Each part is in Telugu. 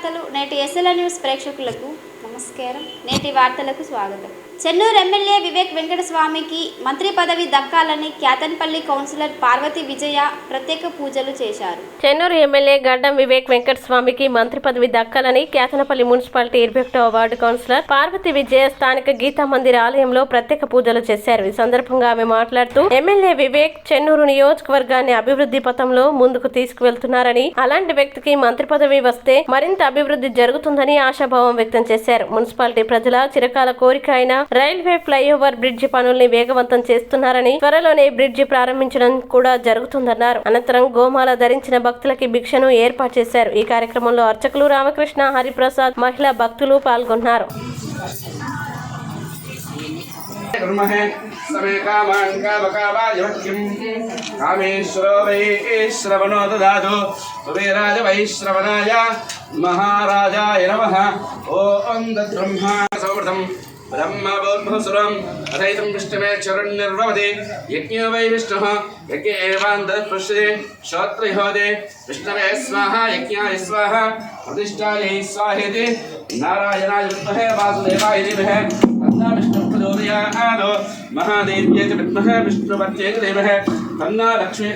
వార్తలు నేటి ఎస్ఎల్ఆర్ న్యూస్ ప్రేక్షకులకు నమస్కారం. నేటి వార్తలకు స్వాగతం. చెన్నూరు ఎమ్మెల్యే వివేక్ వెంకటస్వామికి మంత్రి పదవి దక్కాలని క్యాతన్పల్లి కౌన్సిలర్ పార్వతి విజయ ప్రత్యేక పూజలు చేశారు. చెన్నూరు ఎమ్మెల్యే గడ్డం వివేక్ వెంకటస్వామికి మంత్రి పదవి దక్కాలని క్యాతన్పల్లి మున్సిపాలిటీ 21వ వార్డు కౌన్సిలర్ పార్వతి విజయ స్థానిక గీతా మందిర్ ఆలయంలో ప్రత్యేక పూజలు చేశారు. ఈ సందర్భంగా ఆమె మాట్లాడుతూ ఎమ్మెల్యే వివేక్ చెన్నూరు నియోజకవర్గాన్ని అభివృద్ధి పథంలో ముందుకు తీసుకువెళ్తున్నారని, అలాంటి వ్యక్తికి మంత్రి పదవి వస్తే మరింత అభివృద్ధి జరుగుతుందని ఆశాభావం వ్యక్తం చేశారు. మున్సిపాలిటీ ప్రజల చిరకాల కోరిక అయిన రైల్వే ఫ్లైఓవర్ బ్రిడ్జి పనుల్ని వేగవంతం చేస్తున్నారని, త్వరలోనే బ్రిడ్జి ప్రారంభించడం కూడా జరుగుతుందన్నారు. అనంతరం గోమాల ధరించిన భక్తులకి భిక్షను ఏర్పాటు చేశారు. ఈ కార్యక్రమంలో అర్చకులు రామకృష్ణ, హరిప్రసాద్, మహిళా భక్తులు పాల్గొన్నారు. ब्रह्मबोधसुरं अथैतं विष्णुमेक्षरन्निर्ववति यज्ञो वै विष्णुः यज्ञ एवान्तःपश्यते श्रोत्रयोदे विष्णवे स्वाहा यज्ञाय स्वाहा प्रतिष्ठायै स्वाहेति नारायणाय विद्महे वासुदेवाय धीमहि तन्नो विष्णुः प्रचोदयात् महादेव्यै च विद्महे विष्णुपत्यै च धीमहि तन्नो लक्ष्मी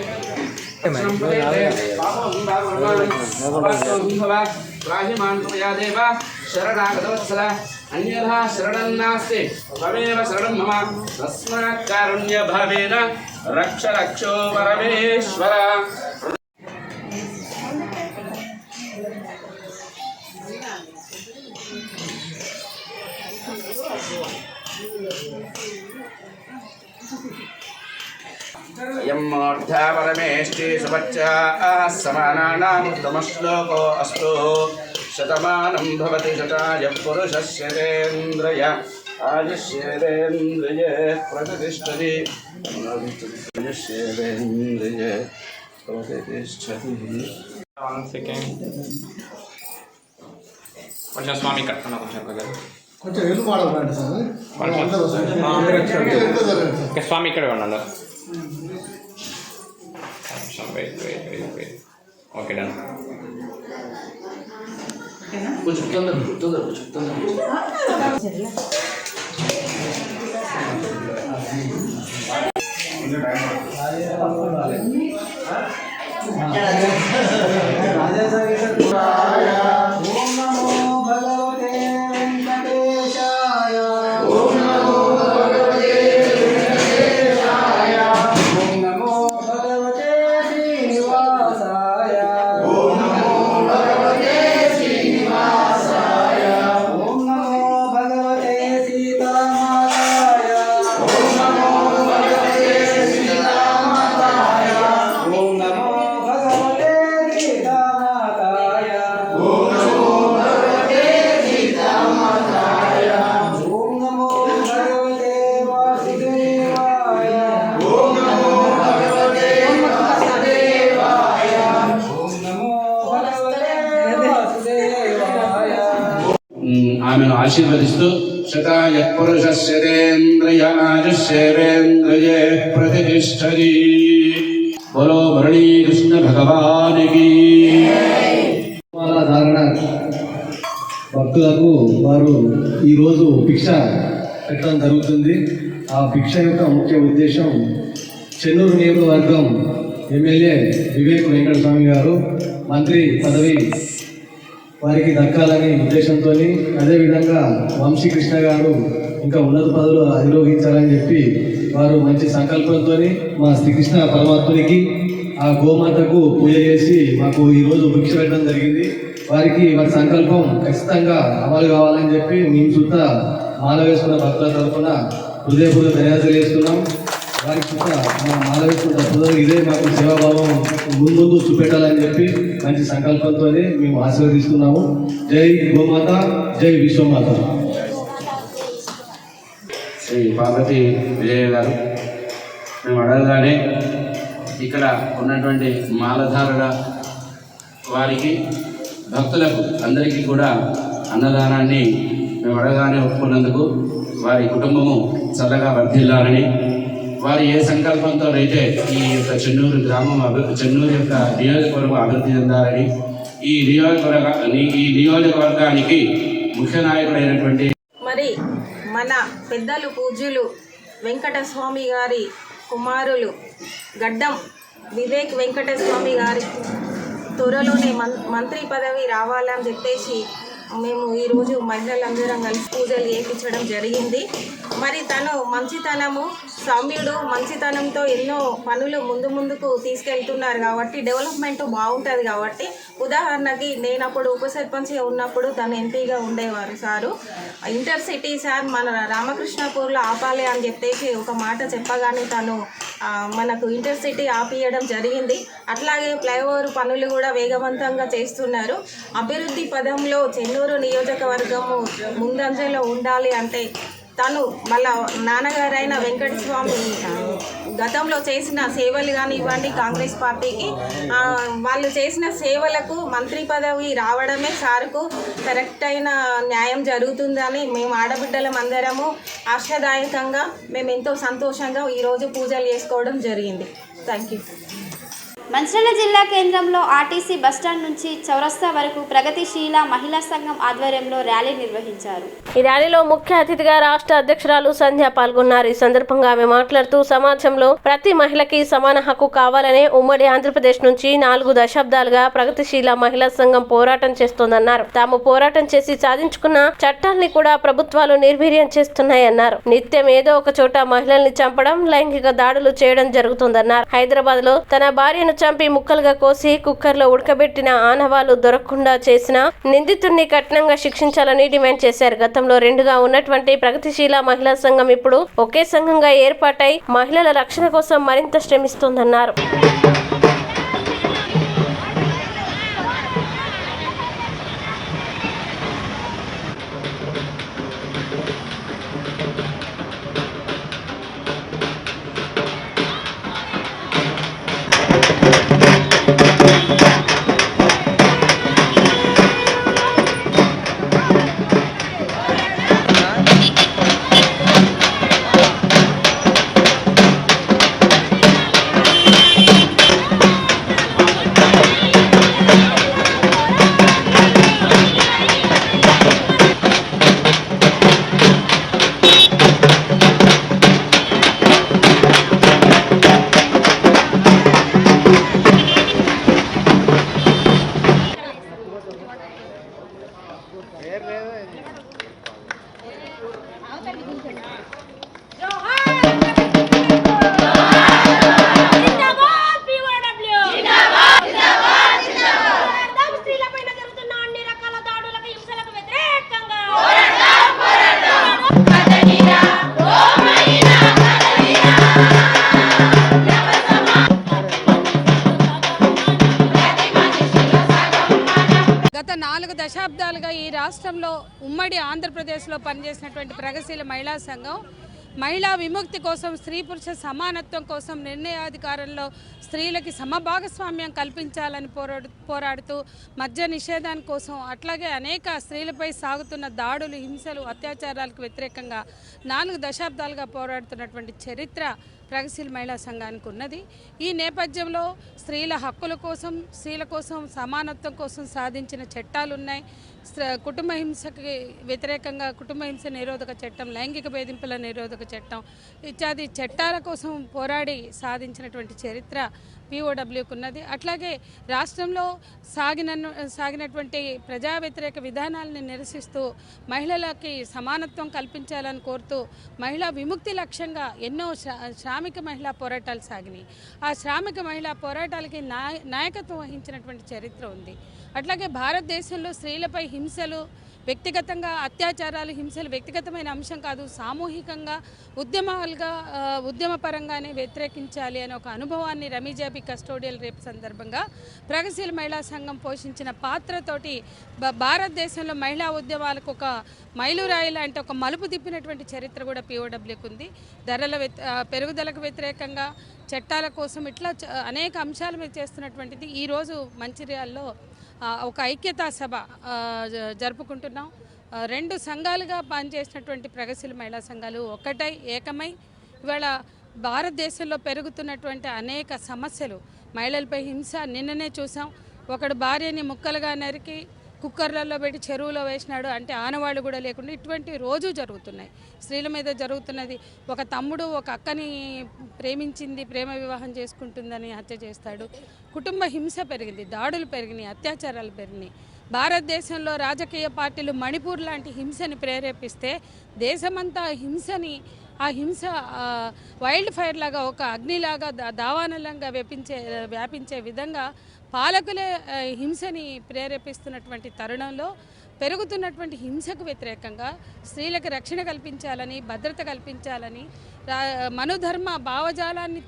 शरणागतवत्सल अन्यथा शरणं नास्ति त्वमेव शरणं मम तस्मात् कारुण्यभावेन रक्ष रक्षो परमेश्वर. यं मूर्धा परमेष्टि सुपच्चा समानानाम् उत्तमश्लोको अस्तु शतमानं भवति शताय पुरुषस्येन्द्रिय आयुष्येन्द्रिय प्रतिष्ठति आयुष्येन्द्रिय प्रतिष्ठति. కొంచెం స్వామి కట్టుకున్నా కొంచెం ఎల్లు మాడదండి సార్. స్వామి ఇక్కడ ఉండాలి. Okay done. कुछ तंदर ఆమెను ఆశీర్వదిస్తూ శతాయ పురుషస్యేంద్రియ ఆయుష్యేంద్రియ ప్రతిష్ఠతి. బోలో మురళీ కృష్ణ భగవానికి. ధారణ భక్తులకు వారు ఈరోజు భిక్ష పెట్టడం జరుగుతుంది. ఆ భిక్ష యొక్క ముఖ్య ఉద్దేశం చెన్నూరు నియోజకవర్గం ఎమ్మెల్యే వివేక్ వెంకటస్వామి గారు మంత్రి పదవి వారికి దక్కాలనే ఉద్దేశంతో, అదేవిధంగా వంశీకృష్ణ గారు ఇంకా ఉన్నత పదవులు అధిరోహించాలని చెప్పి వారు మంచి సంకల్పంతో మా శ్రీకృష్ణ పరమాత్మునికి ఆ గోమాతకు పూజ చేసి మాకు ఈరోజు భిక్ష పెట్టడం జరిగింది. వారికి వారి సంకల్పం ఖచ్చితంగా అమలు కావాలని చెప్పి మేము సుత మాల వేసుకున్న భక్తుల తరఫున హృదయపూర్వక ధన్యవాదాలు చేస్తున్నాం. వారికి సుత మా మాల వేసుకున్న భక్తులు ఇదే మాకు సేవాభావం ముందు చూపెట్టాలని చెప్పి మంచి సంకల్పంతో మేము ఆశీర్వదిస్తున్నాము. జై గోమాత, జై విశ్వమాత. శ్రీ పార్వతి విజయ గారు, మేము అడగగానే ఇక్కడ ఉన్నటువంటి మాలధారుల వారికి భక్తులకు అందరికీ కూడా అన్నదానాన్ని మేము అడగగానే ఒప్పుకున్నందుకు వారి కుటుంబము చల్లగా వర్ధిల్లాలని, వారు ఏ సంకల్పంతో అయితే ఈ యొక్క చెన్నూరు గ్రామం చెన్నూరు యొక్క నియోజకవర్గం అభివృద్ధి చెందాలని ఈ నియోజకవర్గానికి ముఖ్య నాయకుడైనటువంటి మరి మన పెద్దలు పూజ్యులు వెంకటస్వామి గారి కుమారులు గడ్డం వివేక్ వెంకటస్వామి గారి త్వరలోనే మంత్రి పదవి రావాలని చెప్పేసి మేము ఈరోజు మహిళలందరం కలిసి పూజలు చేయించడం జరిగింది. మరి తను మంచితనము సౌమ్యుడు మంచితనంతో ఎన్నో పనులు ముందుకు తీసుకెళ్తున్నారు కాబట్టి డెవలప్మెంట్ బాగుంటుంది. కాబట్టి ఉదాహరణకి నేను అప్పుడు ఉప సర్పంచ్ ఉన్నప్పుడు తను ఎంపీగా ఉండేవారు సారు. ఇంటర్సిటీ సార్ మన రామకృష్ణపూర్లో ఆపాలి అని చెప్పేసి ఒక మాట చెప్పగానే తను మనకు ఇంటర్సిటీ ఆపియడం జరిగింది. అట్లాగే ఫ్లైఓవర్ పనులు కూడా వేగవంతంగా చేస్తున్నారు. అభివృద్ధి పదంలో చెన్నూరు నియోజకవర్గము ముందంజలో ఉండాలి అంటే తను మళ్ళా నాన్నగారైన వెంకటస్వామి గతంలో చేసిన సేవలు కానివ్వండి కాంగ్రెస్ పార్టీకి వాళ్ళు చేసిన సేవలకు మంత్రి పదవి రావడమే సార్కు కరెక్ట్ అయిన న్యాయం జరుగుతుందని మేము ఆడబిడ్డలం అందరము ఆశాదాయకంగా మేము ఎంతో సంతోషంగా ఈరోజు పూజలు చేసుకోవడం జరిగింది. Thank you. మంచిర్యాల జిల్లా కేంద్రంలో ఆర్టీసీ బస్టాండ్ నుంచి చౌరస్తా వరకు ప్రగతిశీల మహిళా సంఘం ఆధ్వర్యంలో ర్యాలీ నిర్వహించారు. ఈ ర్యాలీలో ముఖ్య అతిథిగా రాష్ట్ర అధ్యక్షురాలు సంధ్య పాల్గొన్నారు. ఈ సందర్భంగా ఆమె మాట్లాడుతూ సమాజంలో ప్రతి మహిళకి సమాన హక్కు కావాలనే ఉమ్మడి ఆంధ్రప్రదేశ్ నుంచి 4 దశాబ్దాలుగా ప్రగతిశీల మహిళా సంఘం పోరాటం చేస్తోందన్నారు. తాము పోరాటం చేసి సాధించుకున్న చట్టాల్ని కూడా ప్రభుత్వాలు నిర్వీర్యం చేస్తున్నాయన్నారు. నిత్యం ఏదో ఒక చోట మహిళల్ని చంపడం, లైంగిక దాడులు చేయడం జరుగుతుందన్నారు. హైదరాబాద్ లో తన భార్యను చంపి ముక్కలుగా కోసి కుక్కర్లో ఉడకబెట్టిన ఆనవాళ్లు దొరకకుండా చేసిన నిందితుడిని కఠినంగా శిక్షించాలని డిమాండ్ చేశారు. గతంలో 2గా ఉన్నటువంటి ప్రగతిశీల మహిళా సంఘం ఇప్పుడు ఒకే సంఘంగా ఏర్పాటై మహిళల రక్షణ కోసం మరింత శ్రమిస్తోందన్నారు. గత 4 దశాబ్దాలుగా ఈ రాష్ట్రంలో ఉమ్మడి ఆంధ్రప్రదేశ్లో పనిచేసినటువంటి ప్రగతిశీల మహిళా సంఘం మహిళా విముక్తి కోసం, స్త్రీ పురుష సమానత్వం కోసం, నిర్ణయాధికారంలో స్త్రీలకి సమభాగస్వామ్యం కల్పించాలని పోరాడుతూ మద్య నిషేధాని కోసం, అట్లాగే అనేక స్త్రీలపై సాగుతున్న దాడులు, హింసలు, అత్యాచారాలకు వ్యతిరేకంగా 4 దశాబ్దాలుగా పోరాడుతున్నటువంటి చరిత్ర ప్రగతిశీల మహిళా సంఘానికి ఉన్నది. ఈ నేపథ్యంలో స్త్రీల హక్కుల కోసం, స్త్రీల కోసం సమానత్వం కోసం సాధించిన చట్టాలు ఉన్నాయి. కుటుంబ హింసకి వ్యతిరేకంగా కుటుంబ హింస నిరోధక చట్టం, లైంగిక వేధింపుల నిరోధక చట్టం ఇత్యాది చట్టాల కోసం పోరాడి సాధించినటువంటి చరిత్ర POWకు ఉన్నది. అట్లాగే రాష్ట్రంలో సాగినటువంటి ప్రజా వ్యతిరేక విధానాలను నిరసిస్తూ మహిళలకి సమానత్వం కల్పించాలని కోరుతూ మహిళా విముక్తి లక్ష్యంగా ఎన్నో శ్రామిక మహిళా పోరాటాలు సాగినాయి. ఆ శ్రామిక మహిళా పోరాటాలకి నాయకత్వం వహించినటువంటి చరిత్ర ఉంది. అట్లాగే భారతదేశంలో స్త్రీలపై హింసలు, వ్యక్తిగతంగా అత్యాచారాలు, హింసలు వ్యక్తిగతమైన అంశం కాదు, సామూహికంగా ఉద్యమపరంగానే వ్యతిరేకించాలి అనే ఒక అనుభవాన్ని రమీజాబీ కస్టోడియల్ రేపు సందర్భంగా ప్రగతిశీల మహిళా సంఘం పోషించిన పాత్రతోటి భారతదేశంలో మహిళా ఉద్యమాలకు ఒక మైలురాయి లాంటి ఒక మలుపు తిప్పినటువంటి చరిత్ర కూడా POWకు ఉంది. ధరల పెరుగుదలకు వ్యతిరేకంగా చట్టాల కోసం ఇట్లా అనేక అంశాల మీద చేస్తున్నటువంటిది. ఈరోజు మంచిర్యాలలో ఒక ఐక్యతా సభ జరుపుకుంటున్నాం. 2 సంఘాలుగా పనిచేసినటువంటి ప్రగతిశీల మహిళా సంఘాలు ఏకమై ఇవాళ భారతదేశంలో పెరుగుతున్నటువంటి అనేక సమస్యలు, మహిళలపై హింస నిన్ననే చూసాం. ఒకడు భార్యని ముక్కలుగా నరికి కుక్కర్లలో పెట్టి చెరువులో వేసినాడు అంటే ఆనవాళ్ళు కూడా లేకుండా ఇటువంటి రోజు జరుగుతున్నాయి. స్త్రీల మీద జరుగుతున్నది. ఒక తమ్ముడు ఒక అక్కని ప్రేమించింది, ప్రేమ వివాహం చేసుకుంటుందని హత్య చేస్తాడు. కుటుంబ హింస పెరిగింది, దాడులు పెరిగినాయి, అత్యాచారాలు పెరిగినాయి. భారతదేశంలో రాజకీయ పార్టీలు మణిపూర్ లాంటి హింసని ప్రేరేపిస్తే దేశమంతా ఆ హింస వైల్డ్ ఫైర్ లాగా, ఒక అగ్నిలాగా, దావానలంగా వ్యాపించే విధంగా పాలకులే హింసని ప్రేరేపిస్తున్నటువంటి తరుణంలో పెరుగుతున్నటువంటి హింసకు వ్యతిరేకంగా స్త్రీలకు రక్షణ కల్పించాలని, భద్రత కల్పించాలని, మనుధర్మ భావజాలాన్ని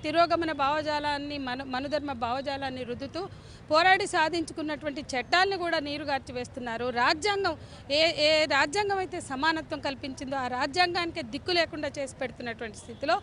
తిరోగమన భావజాలాన్ని మనుధర్మ భావజాలాన్ని రుద్దుతూ పోరాడి సాధించుకున్నటువంటి చట్టాలను కూడా నీరుగార్చి వేస్తున్నారు. రాజ్యాంగం ఏ రాజ్యాంగం అయితే సమానత్వం కల్పించిందో ఆ రాజ్యాంగానికి దిక్కు లేకుండా చేసి పెడుతున్నటువంటి స్థితిలో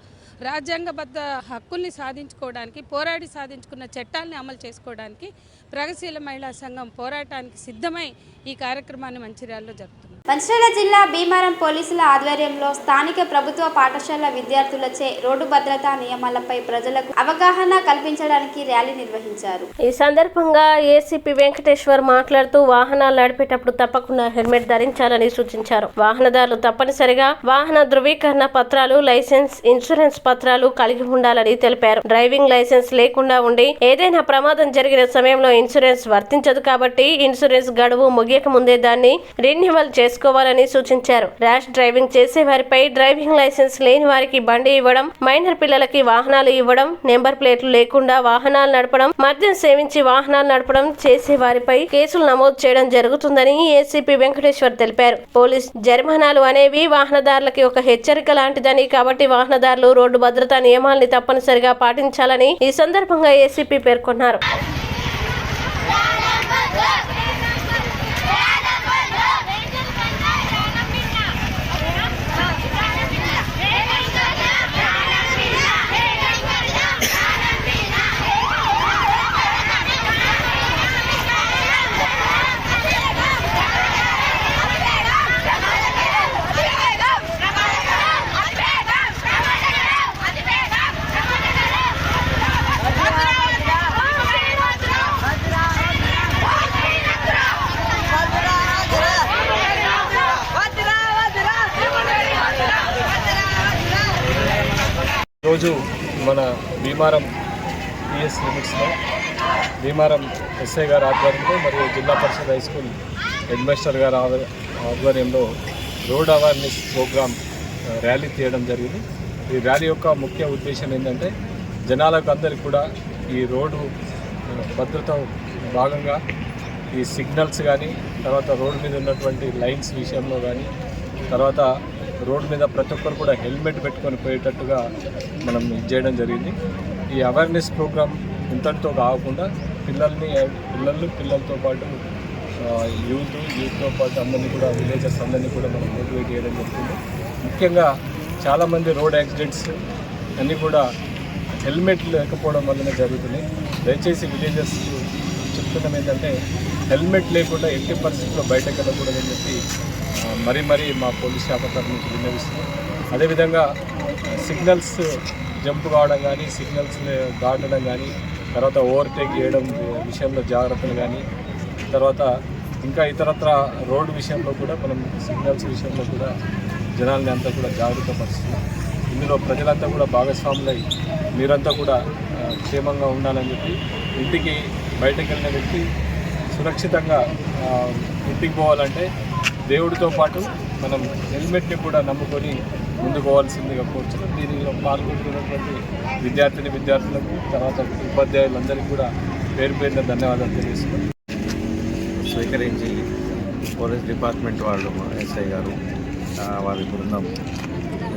రాజ్యాంగబద్ధ హక్కుల్ని సాధించుకోవడానికి, పోరాడి సాధించుకున్న చట్టాలని అమలు చేసుకోవడానికి ప్రగతిశీల మహిళా సంఘం పోరాటానికి సిద్ధమై ఈ కార్యక్రమాన్ని మంచిర్యాలలో జరుపుతుంది. మంచిర్యాల జిల్లా భీమారం పోలీసుల ఆధ్వర్యంలో స్థానిక ప్రభుత్వ పాఠశాల విద్యార్థులచే రోడ్డు భద్రతా నియమాలపై ప్రజలకు అవగాహన కల్పించడానికి ర్యాలీ నిర్వహించారు. ఈ సందర్భంగా ఏసీపీ వెంకటేశ్వర్ మాట్లాడుతూ వాహనాలు నడిపేటప్పుడు తప్పకుండా హెల్మెట్ ధరించాలని సూచించారు. వాహనదారులు తప్పనిసరిగా వాహన ధృవీకరణ పత్రాలు, లైసెన్స్, ఇన్సూరెన్స్ పత్రాలు కలిగి ఉండాలని తెలిపారు. డ్రైవింగ్ లైసెన్స్ లేకుండా ఉండి ఏదైనా ప్రమాదం జరిగిన సమయంలో ఇన్సూరెన్స్ వర్తించదు కాబట్టి ఇన్సూరెన్స్ గడువు ముగియక ముందే దాన్ని రెన్యువల్ చేసుకోవాలని సూచించారు. ర్యాష్ డ్రైవింగ్ చేసే వారిపై డ్రైవింగ్ లైసెన్స్ లేని వారికి బండి ఇవ్వడం, మైనర్ పిల్లలకి వాహనాలు ఇవ్వడం, నెంబర్ ప్లేట్లు లేకుండా వాహనాలు నడపడం, మద్యం సేవించి వాహనాలు నడపడం చేసే వారిపై కేసులు నమోదు చేయడం జరుగుతుందని ఏసీపీ వెంకటేశ్వర్ తెలిపారు. పోలీస్ జరిమానాలు అనేవి వాహనదారులకి ఒక హెచ్చరిక లాంటిదని, కాబట్టి వాహనదారులు రోడ్డు భద్రతా నియమాల్ని తప్పనిసరిగా పాటించాలని ఈ సందర్భంగా ఏసీపీ పేర్కొన్నారు. రోజు మన భీమారం పిఎస్ లిమిట్స్లో భీమారం ఎస్ఐ గారి ఆధ్వర్యంలో మరియు జిల్లా పరిషత్ హై స్కూల్ హెడ్ మాస్టర్ గారి ఆధ్వర్యంలో రోడ్ అవేర్నెస్ ప్రోగ్రామ్ ర్యాలీ తీయడం జరిగింది. ఈ ర్యాలీ యొక్క ముఖ్య ఉద్దేశం ఏంటంటే జనాలకు అందరికీ కూడా ఈ రోడ్డు భద్రత భాగంగా ఈ సిగ్నల్స్ కానీ, తర్వాత రోడ్డు మీద ఉన్నటువంటి లైన్స్ విషయంలో కానీ, తర్వాత రోడ్డు మీద ప్రతి ఒక్కరు కూడా హెల్మెట్ పెట్టుకొని పోయేటట్టుగా మనం చేయడం జరిగింది. ఈ అవేర్నెస్ ప్రోగ్రామ్ ఇంతటితో కాకుండా పిల్లలతో పాటు యూత్తో పాటు అందరినీ కూడా విలేజెస్ అందరినీ కూడా మనం మోటివేట్ చేయడం జరుగుతుంది. ముఖ్యంగా చాలామంది రోడ్ యాక్సిడెంట్స్ అన్నీ కూడా హెల్మెట్ లేకపోవడం వల్లనే జరుగుతున్నాయి. దయచేసి విలేజెస్ చెప్తున్నాం ఏంటంటే హెల్మెట్ లేకుండా ఎట్టి పరిస్థితుల్లో బయటకు వెళ్ళకూడదని చెప్పి మరీ మా పోలీస్ శాఖ తరఫు నుంచి విన్నవిస్తున్నాం. అదేవిధంగా సిగ్నల్స్ జంప్ కావడం కానీ, సిగ్నల్స్ దాటడం కానీ, తర్వాత ఓవర్టేక్ చేయడం విషయంలో జాగ్రత్తలు కానీ, తర్వాత ఇంకా ఇతరత్ర రోడ్డు విషయంలో కూడా మనం సిగ్నల్స్ విషయంలో కూడా జనాల్ని అంతా కూడా జాగ్రత్త పరుస్తున్నాం. ఇందులో ప్రజలంతా కూడా భాగస్వాములై మీరంతా కూడా క్షేమంగా ఉండాలని చెప్పి, ఇంటికి బయటకు వెళ్ళిన వ్యక్తి సురక్షితంగా ఇంటికి పోవాలంటే దేవుడితో పాటు మనం హెల్మెట్ని కూడా నమ్ముకొని ముందుకు పోవాల్సిందిగా కోరుతున్నాం. దీనిలో పాల్గొంటున్నటువంటి విద్యార్థులకు, తర్వాత ఉపాధ్యాయులందరికీ కూడా పేరున ధన్యవాదాలు తెలియజేస్తున్నాం. స్వీకరించి పోలీస్ డిపార్ట్మెంట్ వాళ్ళు, ఎస్ఐ గారు, వారి బృందం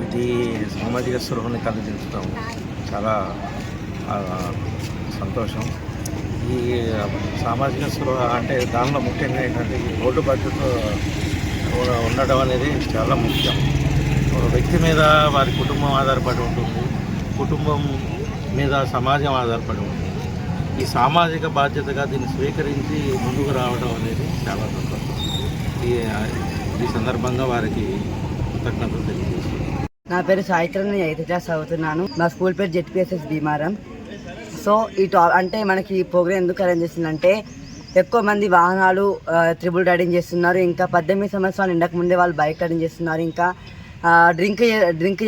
ఇది సామాజిక స్పృహని కలిగించడం చాలా సంతోషం. ఈ సామాజిక స్పృహ అంటే దానిలో ముఖ్యంగా ఏంటంటే ఈ రోడ్డు భద్రత ఉండడం అనేది చాలా ముఖ్యం. ఒక వ్యక్తి మీద వారి కుటుంబం ఆధారపడి ఉంటుంది, కుటుంబం మీద సమాజం ఆధారపడి ఉంటుంది. ఈ సామాజిక బాధ్యతగా దీన్ని స్వీకరించి ముందుకు రావడం అనేది చాలా సంతోషం. ఈ సందర్భంగా వారికి కృతజ్ఞతలు తెలియజేస్తున్నాను. నా పేరు సాయిత్రం, నేను 8th క్లాస్ చదువుతున్నాను. మా స్కూల్ పేరు జెడ్పీఎస్ఎస్ భీమారం. సో అంటే మనకి ఈ ప్రోగ్రామ్ ఎందుకు అరేంజ్ చేసిందంటే ఎక్కువ మంది వాహనాలు త్రిబుల్ రైడింగ్ చేస్తున్నారు. ఇంకా 18 సంవత్సరాలు నిండక ముందే వాళ్ళు బైక్ రైడింగ్ చేస్తున్నారు. ఇంకా డ్రింక్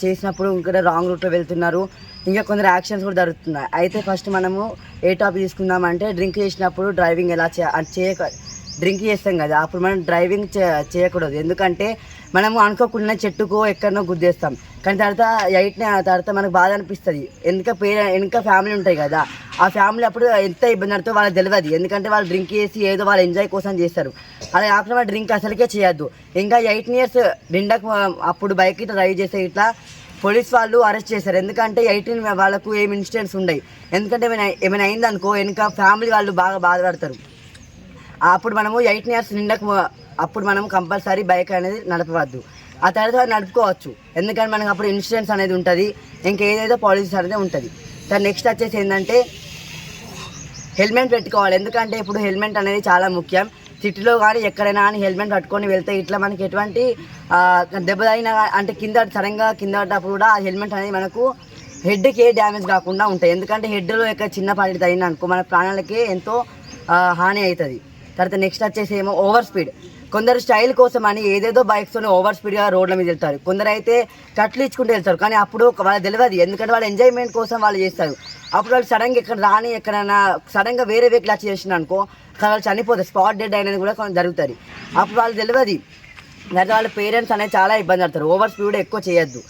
చేసినప్పుడు ఇంకా రాంగ్ రూట్లో వెళ్తున్నారు. ఇంకా కొందరు యాక్షన్స్ కూడా జరుగుతున్నాయి. అయితే ఫస్ట్ మనము ఏ టాపిక్ తీసుకుందామంటే డ్రింక్ చేసినప్పుడు డ్రైవింగ్ ఎలా డ్రింక్ చేస్తాం కదా, అప్పుడు మనం డ్రైవింగ్ చేయకూడదు. ఎందుకంటే మనము అనుకోకుండా చెట్టుకో ఎక్కడనో గుద్దేస్తాం. కానీ తర్వాత మనకు బాధ అనిపిస్తుంది. వెనుక ఫ్యామిలీ ఉంటాయి కదా, ఆ ఫ్యామిలీ అప్పుడు ఎంత ఇబ్బంది పడుతుందో వాళ్ళకి తెలియదు. ఎందుకంటే వాళ్ళు డ్రింక్ చేసి ఏదో వాళ్ళు ఎంజాయ్ కోసం చేస్తారు. అలా కాకుండా డ్రింక్ అసలుకే చేయొద్దు. ఇంకా 18 years నిండకు అప్పుడు బైక్ ఇట్లా డ్రైవ్ చేస్తే ఇట్లా పోలీస్ వాళ్ళు అరెస్ట్ చేశారు. ఎందుకంటే 18 వాళ్ళకు ఏమి ఇన్సిడెంట్స్ ఉండవు. ఎందుకంటే ఏమైనా అయిందనుకో వెనుక ఫ్యామిలీ వాళ్ళు బాగా బాధపడతారు. అప్పుడు మనము 18 years నిండకు అప్పుడు మనం కంపల్సరీ బైక్ అనేది నడపవద్దు. ఆ తర్వాత నడుపుకోవచ్చు, ఎందుకంటే మనకు అప్పుడు ఇన్సూరెన్స్ అనేది ఉంటుంది, ఇంకేదేదో పాలసీస్ అనేది ఉంటుంది. దాని నెక్స్ట్ వచ్చేసి ఏంటంటే హెల్మెట్ పెట్టుకోవాలి. ఎందుకంటే ఇప్పుడు హెల్మెట్ అనేది చాలా ముఖ్యం. సిటీలో కానీ ఎక్కడైనా కానీ హెల్మెట్ పట్టుకొని వెళ్తే ఇట్లా మనకి ఎటువంటి దెబ్బ తగినా అంటే సడన్గా కింద పడ్డప్పుడు కూడా ఆ హెల్మెట్ అనేది మనకు హెడ్కి ఏ డ్యామేజ్ కాకుండా ఉంటాయి. ఎందుకంటే హెడ్లో ఎక్కడ చిన్న పాటి తగిన అనుకో మన ప్రాణాలకే ఎంతో హాని అవుతుంది. తర్వాత నెక్స్ట్ వచ్చేసి ఏమో ఓవర్ స్పీడ్. కొందరు స్టైల్ కోసం అని ఏదేదో బైక్స్తోనే ఓవర్ స్పీడ్గా రోడ్ల మీద వెళ్తారు. కొందరు అయితే కట్లు ఇచ్చుకుంటూ వెళ్తారు. కానీ అప్పుడు వాళ్ళకి తెలియదు, ఎందుకంటే వాళ్ళ ఎంజాయ్మెంట్ కోసం వాళ్ళు చేస్తారు. అప్పుడు వాళ్ళు సడన్గా ఎక్కడైనా సడన్గా వేరే వెహికల్ వచ్చి చేసిన అనుకో వాళ్ళు చనిపోతారు. స్పాట్ డెడ్ అనేది కూడా కొంచెం జరుగుతుంది. అప్పుడు వాళ్ళు తెలియదు. లేదా వాళ్ళ పేరెంట్స్ అనేది చాలా ఇబ్బంది పడతారు. ఓవర్ స్పీడ్ ఎక్కువ చేయొద్దు.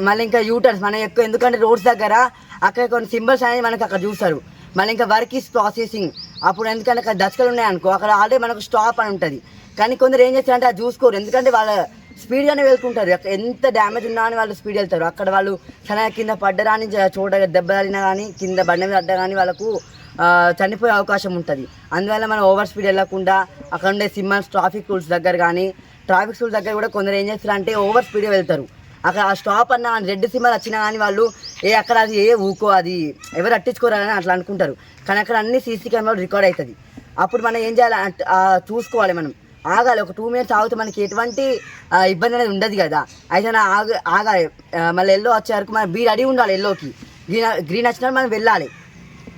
మళ్ళీ ఇంకా యూటర్న్స్ మనం ఎక్కువ, ఎందుకంటే రోడ్స్ దగ్గర అక్కడ కొన్ని సింబల్స్ అనేది మనకు అక్కడ చూస్తారు. మళ్ళీ ఇంకా వర్క్ ఈస్ ప్రాసెసింగ్ అప్పుడు, ఎందుకంటే అక్కడ దశకలు ఉన్నాయనుకో అక్కడ ఆల్రెడీ మనకు స్టాప్ అని ఉంటుంది. కానీ కొందరు ఏం చేస్తారంటే అది చూసుకోరు, ఎందుకంటే వాళ్ళ స్పీడ్గానే వెళ్తుంటారు. ఎంత డ్యామేజ్ ఉన్నా అని వాళ్ళు స్పీడ్ వెళ్తారు. అక్కడ వాళ్ళు సడన్గా కింద పడ్డరాని చోట దెబ్బ తగిలినా కానీ కింద బండి మీద పడ్డా కానీ వాళ్ళకు చనిపోయే అవకాశం ఉంటుంది. అందువల్ల మనం ఓవర్ స్పీడ్ వెళ్ళకుండా అక్కడ ఉండే సిగ్నల్స్ ట్రాఫిక్ రూల్స్ దగ్గర కూడా కొందరు ఏం చేస్తారంటే ఓవర్ స్పీడ్గా వెళ్తారు. అక్కడ ఆ స్టాప్ అన్న రెడ్ సిగ్నల్ వచ్చినా కానీ వాళ్ళు అక్కడ అది ఊకో అది ఎవరు అట్టించుకోరాలని అట్లా అనుకుంటారు. కానీ అక్కడ అన్ని సీసీ కెమెరాలు రికార్డ్ అవుతుంది. అప్పుడు మనం ఏం చేయాలి చూసుకోవాలి, మనం ఆగాలి. ఒక 2 minutes ఆగితే మనకి ఎటువంటి ఇబ్బంది అనేది ఉండదు కదా. అయితే ఆగాలి. మళ్ళీ ఎల్లో వచ్చే వరకు మనం రెడీ ఉండాలి. ఎల్లోకి గ్రీన్ వచ్చినా మనం వెళ్ళాలి.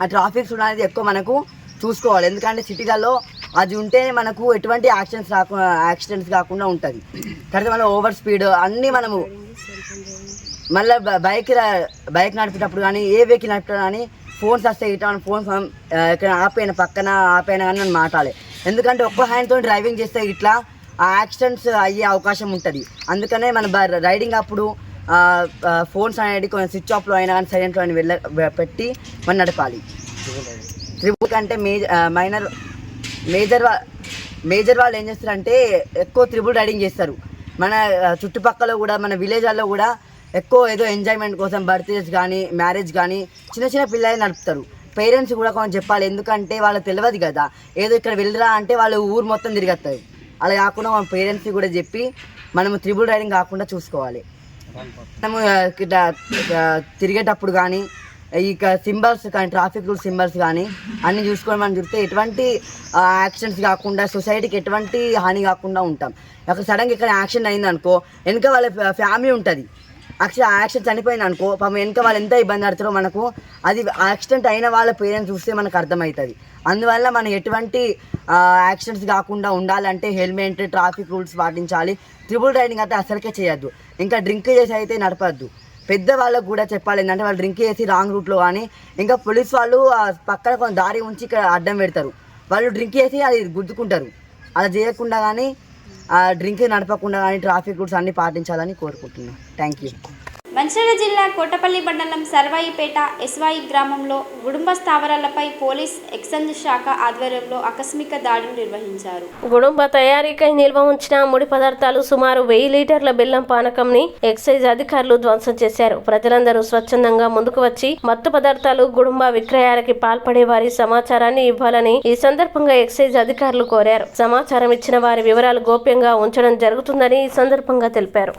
ఆ ట్రాఫిక్ రూల్ అనేది ఎక్కువ మనకు చూసుకోవాలి. ఎందుకంటే సిటీలలో అది ఉంటే మనకు ఎటువంటి యాక్సిడెంట్స్ కాకుండా ఉంటుంది. తర్వాత మనం ఓవర్ స్పీడ్ అన్నీ మనము మళ్ళీ బైక్ నడిపేటప్పుడు కానీ ఏ వెహికల్ నడిపేటప్పుడు కానీ ఫోన్స్ వస్తాయి. ఇట్లా మన ఫోన్స్ ఇక్కడ పక్కన ఆపైనా కానీ మనం మాట్లాడాలి. ఎందుకంటే ఒక్క హ్యాండ్తో డ్రైవింగ్ చేస్తే ఇట్లా యాక్సిడెంట్స్ అయ్యే అవకాశం ఉంటుంది. అందుకనే మన రైడింగ్ అప్పుడు ఫోన్స్ అనేది కొంచెం స్విచ్ ఆఫ్లో అయినా కానీ సైలెంట్లో అయినా పెట్టి మనం నడపాలి. త్రిబుల్ కంటే మేజర్ వాళ్ళు ఏం చేస్తారంటే ఎక్కువ త్రిబుల్ రైడింగ్ చేస్తారు. మన చుట్టుపక్కల కూడా మన విలేజ్లలో కూడా ఎక్కువ ఏదో ఎంజాయ్మెంట్ కోసం బర్త్డేస్ కానీ మ్యారేజ్ కానీ చిన్న పిల్లలు నడుపుతారు. పేరెంట్స్ కూడా కొంచెం చెప్పాలి, ఎందుకంటే వాళ్ళకి తెలియదు కదా. ఏదో ఇక్కడ వెళ్ళరా అంటే వాళ్ళు ఊరు మొత్తం తిరిగేస్తారు. అలా కాకుండా మన పేరెంట్స్కి కూడా చెప్పి మనము త్రిబుల్ రైడింగ్ కాకుండా చూసుకోవాలి. మనము తిరిగేటప్పుడు కానీ ఇక సింబల్స్ కానీ ట్రాఫిక్ రూల్ సింబల్స్ కానీ అన్నీ చూసుకొని మనం చూస్తే ఎటువంటి యాక్సిడెంట్స్ కాకుండా సొసైటీకి ఎటువంటి హాని కాకుండా ఉంటాం. అక్కడ సడన్గా ఇక్కడ యాక్సిడెంట్ అయింది అనుకో వెనుక వాళ్ళ ఫ్యామిలీ ఉంటుంది. యాక్సిడెంట్ చనిపోయింది అనుకో పాపం వెనుక వాళ్ళు ఎంత ఇబ్బంది పడతారో మనకు అది యాక్సిడెంట్ అయిన వాళ్ళ పేరెంట్స్ చూస్తే మనకు అర్థమవుతుంది. అందువల్ల మనం ఎటువంటి యాక్సిడెంట్స్ కాకుండా ఉండాలంటే హెల్మెట్ ట్రాఫిక్ రూల్స్ పాటించాలి. త్రిబుల్ రైడింగ్ అయితే అసలుకే చేయొద్దు. ఇంకా డ్రింక్ చేసి అయితే నడపద్దు. పెద్దవాళ్ళకు కూడా చెప్పాలి ఏంటంటే వాళ్ళు డ్రింక్ చేసి రాంగ్ రూట్లో కానీ ఇంకా పోలీస్ వాళ్ళు పక్కన కొంచెం దారి ఉంచి ఇక్కడ అడ్డం పెడతారు. వాళ్ళు డ్రింక్ చేసి అది గుద్దుకుంటారు. అలా చేయకుండా కానీ డ్రింక్ నడపకుండా కానీ ట్రాఫిక్ రూల్స్ అన్నీ పాటించాలని కోరుకుంటున్నాను. Thank you. మంచిర్యాల జిల్లా కోటపల్లి మండలం సర్వాయిపేట ఎస్వాయి గ్రామంలో కుటుంబ స్థావరాలపై పోలీస్ ఎక్సైజ్ శాఖ ఆధ్వర్యంలో ఆకస్మిక దాడులు నిర్వహించారు. గుడుంబ తయారీకై నిల్వ ఉంచిన ముడి పదార్థాలు సుమారు 1000 లీటర్ల బెల్లం పానకంని ఎక్సైజ్ అధికారులు ధ్వంసం చేశారు. ప్రజలందరూ స్వచ్ఛందంగా ముందుకు వచ్చి మత్తు పదార్థాలు గుడుంబ విక్రయాలకి పాల్పడే వారి సమాచారాన్ని ఇవ్వాలని ఈ సందర్భంగా ఎక్సైజ్ అధికారులు కోరారు. సమాచారం ఇచ్చిన వారి వివరాలు గోప్యంగా ఉంచడం జరుగుతుందని ఈ సందర్భంగా తెలిపారు.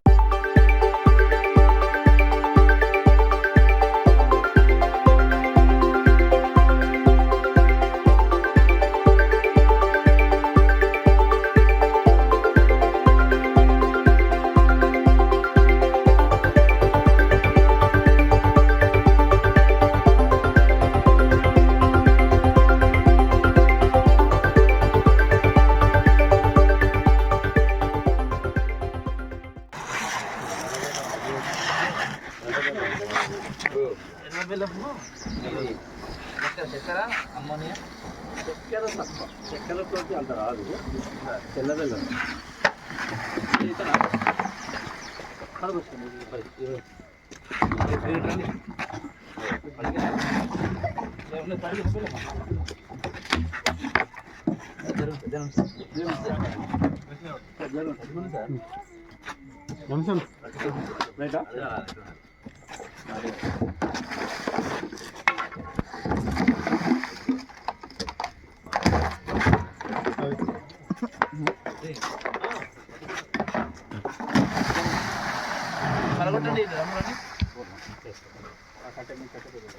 అంత రాదు తెల్లబెల్లం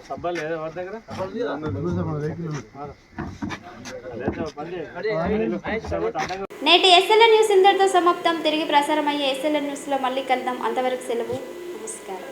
సబ్బా లేదా వారి దగ్గర నేటి ఎస్ఎల్ఎన్ న్యూస్ ఇంతటితో సమాప్తం. తిరిగి ప్రసారం అయ్యే ఎస్ఎల్ఎన్ న్యూస్లో మళ్ళీ కలుద్దాం. అంతవరకు సెలవు. నమస్కారం.